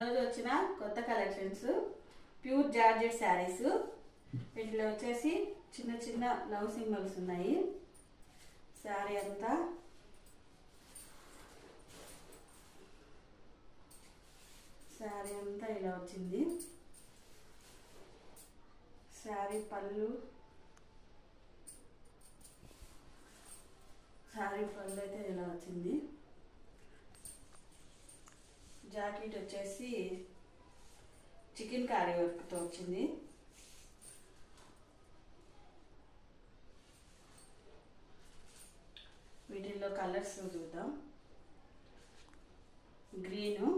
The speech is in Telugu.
రోజు వచ్చిన కొత్త కలెక్షన్స్ ప్యూర్ జార్జెట్ శారీస్. వీటిలో వచ్చేసి చిన్న చిన్న లవ్ సింబల్స్ ఉన్నాయి. శారీ అంతా ఇలా వచ్చింది. శారీ పళ్ళు అయితే ఇలా వచ్చింది. జాకెట్ వచ్చేసి చికెన్ కారీ వర్క్తో వచ్చింది. వీటిల్లో కలర్స్ చూద్దాం. గ్రీను,